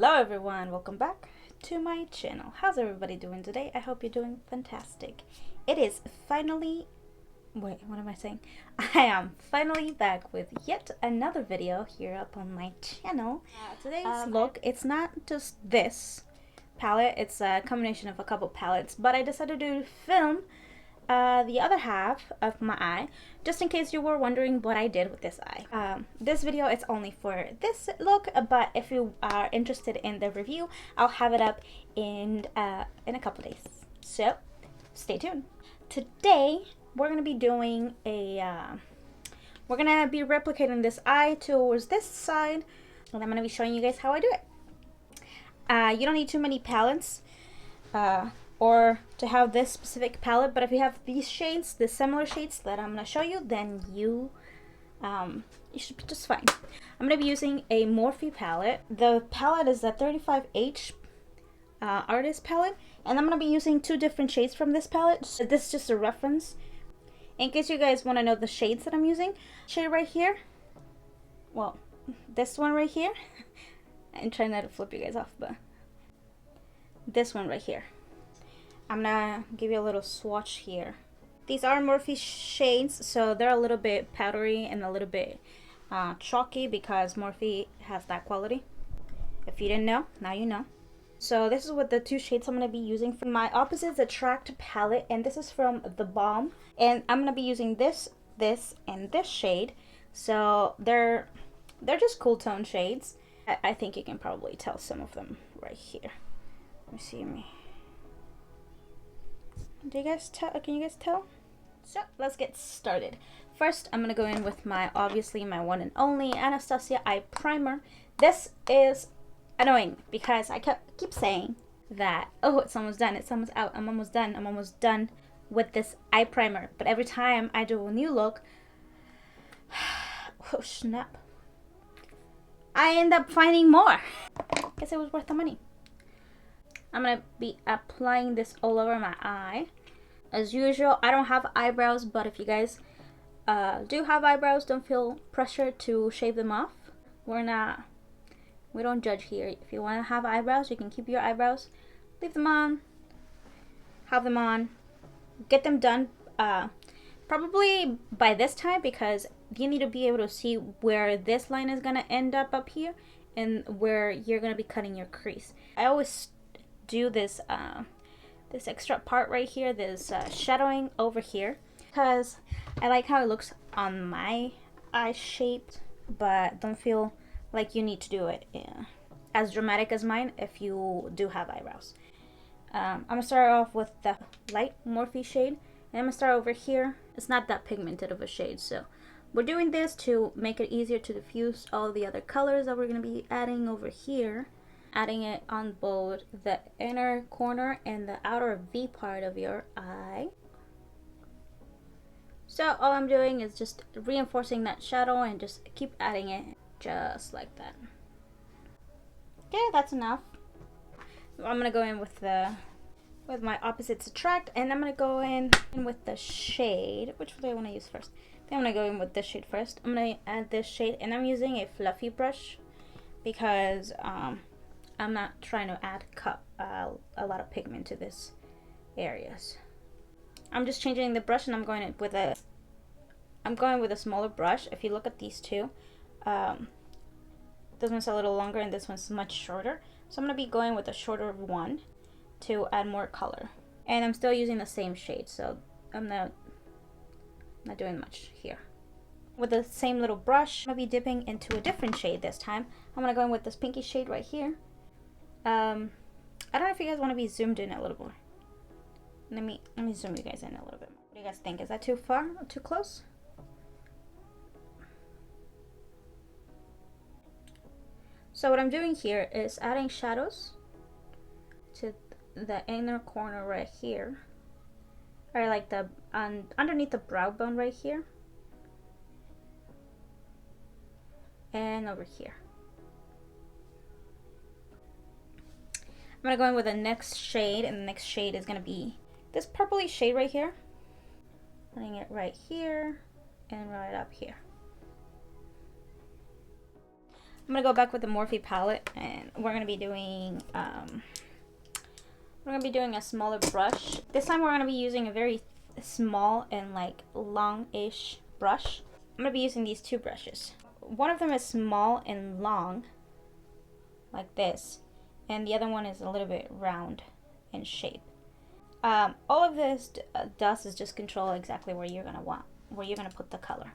Hello everyone, welcome back to my channel. How's everybody doing today? I hope you're doing fantastic. It is finally, what am I saying? I am finally back with yet another video here up on my channel. Today's look, it's not just this palette, it's a combination of a couple palettes, but I decided to film the other half of my eye, just in case you were wondering what I did with this eye. This video is only for this look, but if you are interested in the review, I'll have it up in a couple days. So stay tuned. Today we're gonna be doing we're gonna be replicating this eye towards this side, and I'm gonna be showing you guys how I do it. You don't need too many palettes. Or to have this specific palette, but if you have these shades, the similar shades that I'm gonna show you, then you should be just fine. I'm gonna be using a Morphe palette. The palette is the 35H artist palette, and I'm gonna be using two different shades from this palette. So this is just a reference in case you guys want to know the shades that I'm using. Shade right here, well, this one right here. I'm trying not to flip you guys off, but this one right here. I'm gonna give you a little swatch here. These are Morphe shades, so they're a little bit powdery and a little bit chalky because Morphe has that quality. If you didn't know, now you know. So this is what the two shades I'm gonna be using for my Opposites Attract palette, and this is from The Balm. And I'm gonna be using this, and this shade. So they're just cool tone shades. I think you can probably tell some of them right here. Let me see me. Do you guys tell? Can you guys tell? So let's get started. First, I'm gonna go in with obviously my one and only Anastasia eye primer. This is annoying because I keep saying that, oh, it's almost done, it's almost out, I'm almost done with this eye primer. But every time I do a new look, oh snap, I end up finding more. Guess it was worth the money. I'm gonna be applying this all over my eye. As usual, I don't have eyebrows, but if you guys do have eyebrows, don't feel pressure to shave them off. We don't judge here. If you want to have eyebrows, you can keep your eyebrows, leave them on, have them on, get them done probably by this time, because you need to be able to see where this line is gonna end up here and where you're gonna be cutting your crease. I always do this this extra part right here, this shadowing over here, because I like how it looks on my eye shape, but don't feel like you need to do it as dramatic as mine if you do have eyebrows. I'm gonna start off with the light Morphe shade, and I'm gonna start over here. It's not that pigmented of a shade, so we're doing this to make it easier to diffuse all the other colors that we're gonna be adding over here. Adding it on both the inner corner and the outer V part of your eye. So all I'm doing is just reinforcing that shadow and just keep adding it just like that. Okay, that's enough. I'm gonna go in with my Opposites Attract, and I'm gonna go in with the shade. Which one do I want to use first? I think I'm gonna go in with this shade first. I'm gonna add this shade, and I'm using a fluffy brush because I'm not trying to add a lot of pigment to this areas. I'm just changing the brush, and I'm going with a smaller brush. If you look at these two, this one's a little longer and this one's much shorter. So I'm gonna be going with a shorter one to add more color. And I'm still using the same shade, so I'm not doing much here. With the same little brush, I'm gonna be dipping into a different shade this time. I'm gonna go in with this pinky shade right here. I don't know if you guys want to be zoomed in a little more. Let me zoom you guys in a little bit more. What do you guys think? Is that too far or too close? So what I'm doing here is adding shadows to the inner corner right here, or like the underneath the brow bone right here, and over here. I'm gonna go in with the next shade, and the next shade is gonna be this purpley shade right here. Putting it right here and right up here. I'm gonna go back with the Morphe palette, and we're gonna be doing a smaller brush. This time we're gonna be using a very small and like long-ish brush. I'm gonna be using these two brushes. One of them is small and long, like this, and the other one is a little bit round in shape. All of this does is just control exactly where you're gonna put the color.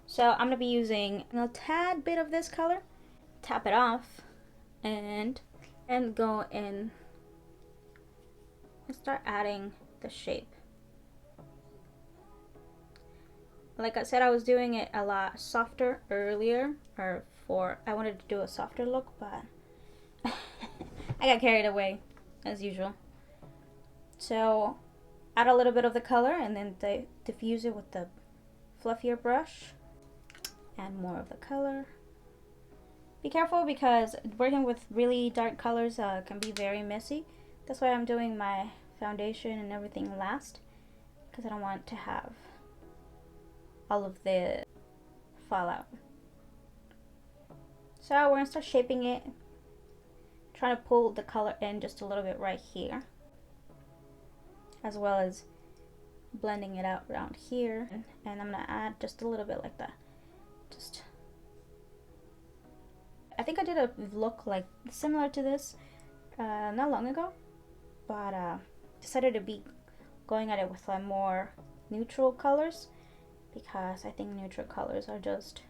So I'm gonna be using a tad bit of this color, tap it off, and go in and start adding the shape. Like I said, I was doing it a lot softer earlier, I wanted to do a softer look, but I got carried away as usual. So add a little bit of the color and then diffuse it with the fluffier brush. Add more of the color. Be careful because working with really dark colors can be very messy. That's why I'm doing my foundation and everything last, because I don't want to have all of the fallout. So we're gonna start shaping it, trying to pull the color in just a little bit right here, as well as blending it out around here. And I'm gonna add just a little bit like that. I think I did a look like similar to this not long ago, but decided to be going at it with more neutral colors, because I think neutral colors are just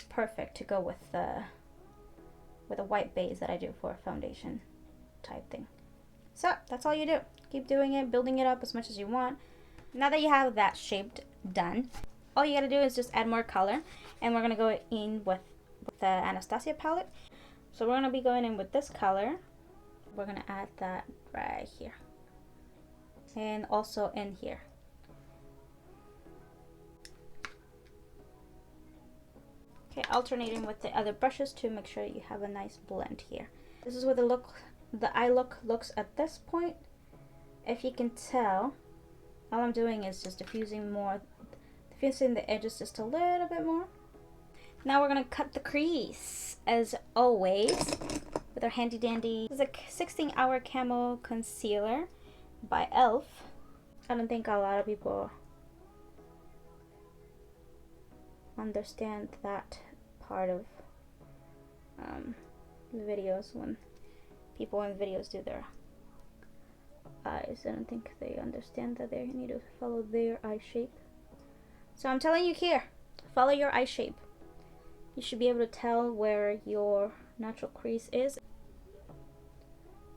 perfect to go with the white base that I do for a foundation type thing. So that's all you do. Keep doing it, building it up as much as you want. Now that you have that shaped done, all you gotta do is just add more color, and we're gonna go in with the Anastasia palette. So we're gonna be going in with this color. We're gonna add that right here, and also in here. Okay, alternating with the other brushes to make sure you have a nice blend here. This is what the eye look looks at this point. If you can tell, all I'm doing is just diffusing the edges just a little bit more. Now we're gonna cut the crease, as always, with our handy dandy. This is a 16-hour camo concealer by e.l.f. I don't think a lot of people understand that part of the videos, when people in videos do their eyes. I don't think they understand that they need to follow their eye shape. So I'm telling you here, follow your eye shape. You should be able to tell where your natural crease is.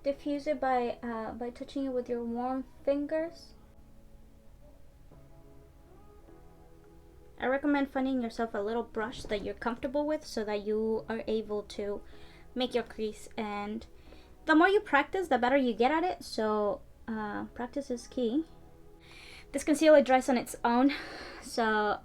Diffuse it by touching it with your warm fingers. I recommend finding yourself a little brush that you're comfortable with, so that you are able to make your crease. And the more you practice, the better you get at it. So practice is key. This concealer dries on its own, so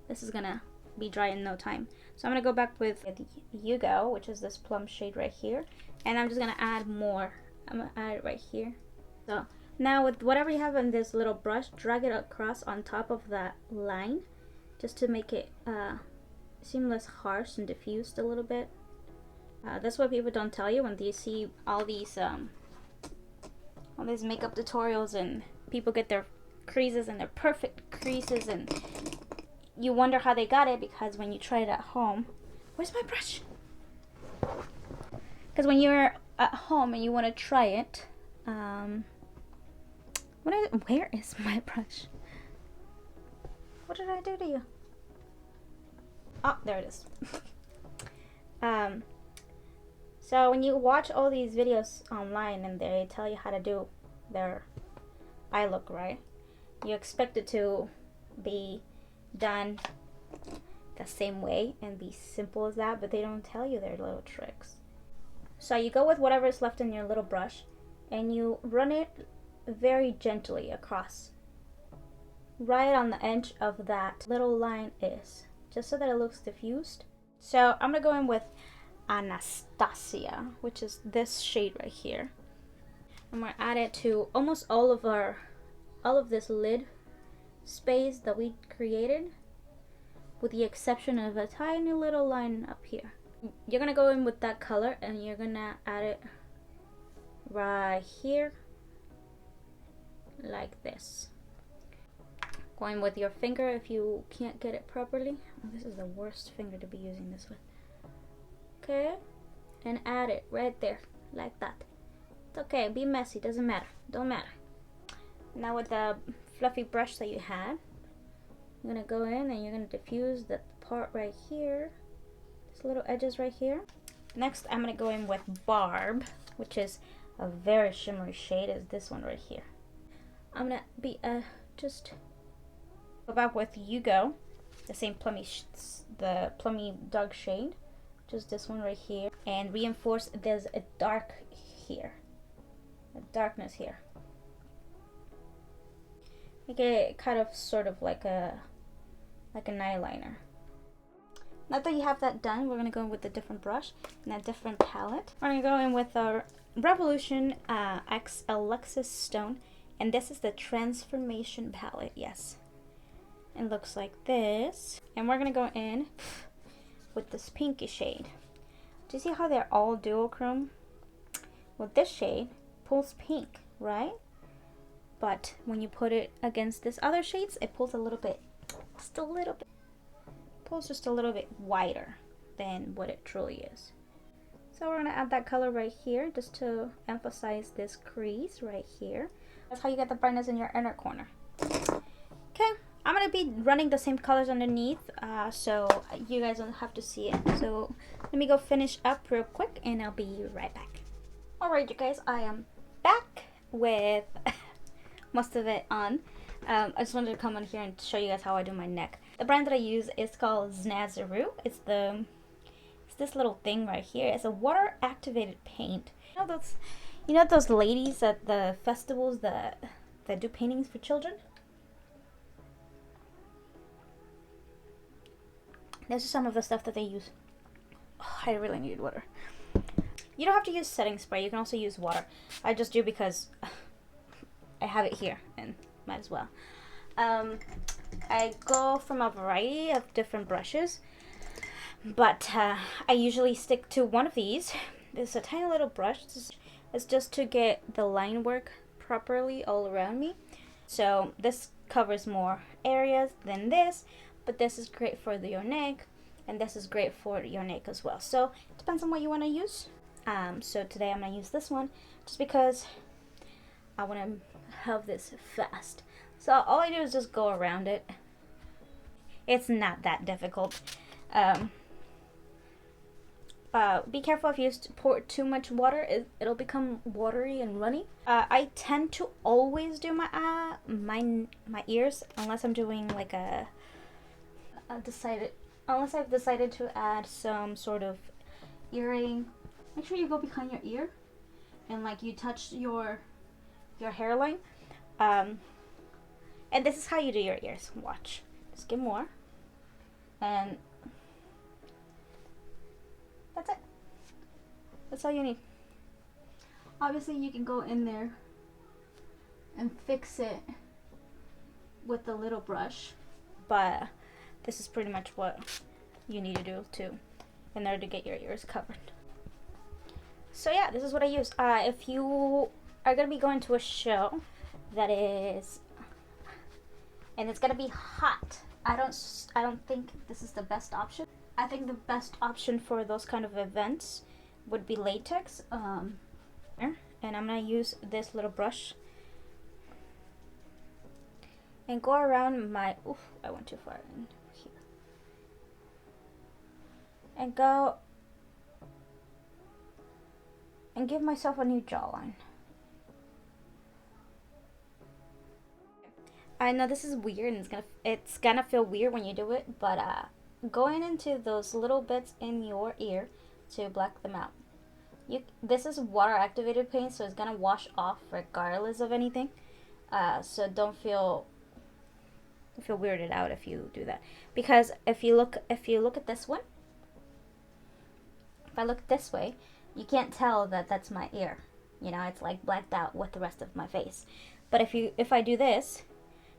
this is gonna be dry in no time. So I'm gonna go back with the Yugo, which is this plum shade right here, and I'm just gonna add more. I'm gonna add it right here. So now with whatever you have in this little brush, drag it across on top of that line, just to make it seem less harsh and diffused a little bit. That's what people don't tell you when they see all these makeup tutorials and people get their creases and their perfect creases, and you wonder how they got it, because when you try it at home, where's my brush? Because when you're at home and you want to try it, where is my brush? What did I do to you? Oh, there it is. So when you watch all these videos online and they tell you how to do their eye look, right? You expect it to be done the same way and be simple as that, but they don't tell you their little tricks. So you go with whatever is left in your little brush and you run it very gently across, right on the edge of that little line is, just so that it looks diffused. So I'm gonna go in with Anastasia, which is this shade right here. I'm gonna add it to almost all of this lid space that we created with the exception of a tiny little line up here. You're gonna go in with that color and you're gonna add it right here, like this. Going with your finger if you can't get it properly. Oh, this is the worst finger to be using this with. Okay, and add it right there, like that. It's okay, be messy, doesn't matter, don't matter. Now with the fluffy brush that you had, you're gonna go in and you're gonna diffuse the part right here, these little edges right here. Next, I'm gonna go in with Barb, which is a very shimmery shade, is this one right here. I'm gonna be just go back with You Go, the same the plummy dark shade, just this one right here, and reinforce. There's a dark here, a darkness here. Make it kind of sort of like an eyeliner. Now that you have that done, we're gonna go in with a different brush and a different palette. We're gonna go in with our Revolution XoXo Stone, and this is the Transformation palette. Yes, it looks like this. And we're gonna go in with this pinky shade. Do you see how they're all duochrome? Well, this shade pulls pink, right? But when you put it against this other shades, it pulls a little bit, just a little bit, pulls just a little bit wider than what it truly is. So we're gonna add that color right here just to emphasize this crease right here. That's how you get the brightness in your inner corner. Okay, I'm gonna be running the same colors underneath, so you guys don't have to see it. So let me go finish up real quick and I'll be right back. Alright you guys, I am back with most of it on. I just wanted to come on here and show you guys how I do my neck. The brand that I use is called Snazaroo. It's this little thing right here. It's a water activated paint. You know those ladies at the festivals that do paintings for children? This is some of the stuff that they use. Oh, I really need water. You don't have to use setting spray. You can also use water. I just do because I have it here and might as well. I go from a variety of different brushes, but I usually stick to one of these. It's a tiny little brush. It's just to get the line work properly all around me. So this covers more areas than this, but this is great for your neck, and this is great for your neck as well. So it depends on what you want to use. So today I'm going to use this one just because I want to have this fast. So all I do is just go around it. It's not that difficult. Be careful if you pour too much water, it'll become watery and runny. I tend to always do my ears unless I'm doing like unless I've decided to add some sort of earring. Make sure you go behind your ear and like you touch your hairline. And this is how you do your ears. Watch. Just get more. And that's it. That's all you need. Obviously you can go in there and fix it with the little brush, but this is pretty much what you need to do too in order to get your ears covered. So yeah, this is what I use. If you are gonna be going to a show that is, and it's gonna be hot, I don't think this is the best option. I think the best option for those kind of events would be latex. And I'm gonna use this little brush and go around my. Oof, I went too far in here. And go and give myself a new jawline. I know this is weird and it's gonna feel weird when you do it, but going into those little bits in your ear to black them out. This is water activated paint, so it's gonna wash off regardless of anything. So don't feel weirded out if you do that, because if you look at this one, if I look this way, you can't tell that that's my ear. You know, it's like blacked out with the rest of my face. But if I do this,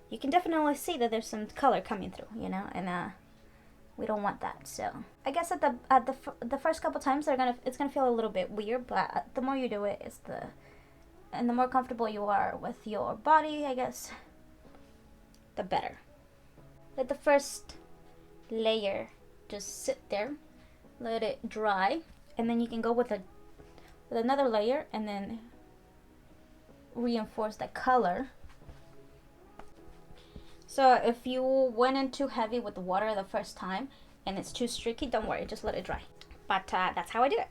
you can definitely see that there's some color coming through, you know, and We don't want that. So I guess at the first couple times it's gonna feel a little bit weird, but the more you do it, and the more comfortable you are with your body, I guess, the better. Let the first layer just sit there, let it dry, and then you can go with another layer and then reinforce the color. So if you went in too heavy with the water the first time and it's too streaky, don't worry, just let it dry. But that's how I do it.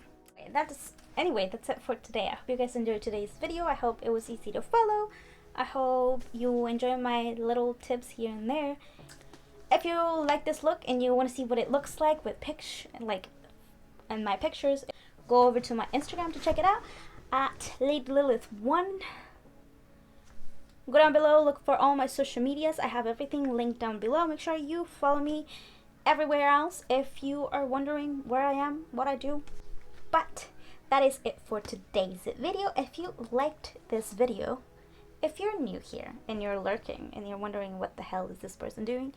Anyway, that's it for today. I hope you guys enjoyed today's video. I hope it was easy to follow. I hope you enjoy my little tips here and there. If you like this look and you want to see what it looks like with and my pictures, go over to my Instagram to check it out at Lilith1. Go down below, look for all my social medias. I have everything linked down below. Make sure you follow me everywhere else if you are wondering where I am, what I do. But that is it for today's video. If you liked this video, if you're new here and you're lurking and you're wondering what the hell is this person doing,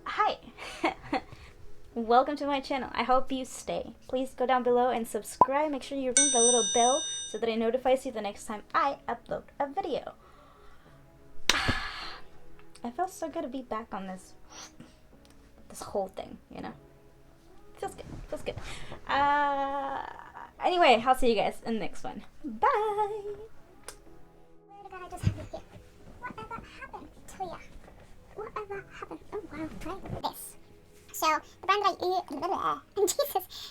hi. Welcome to my channel. I hope you stay. Please go down below and subscribe. Make sure you ring the little bell so that it notifies you the next time I upload a video. I feel so good to be back on this whole thing, you know. Feels good. Anyway, I'll see you guys in the next one. Bye. Where did I just have it here? Whatever happened to ya? Whatever happened? Oh wow, right. This. So the brand that I Jesus.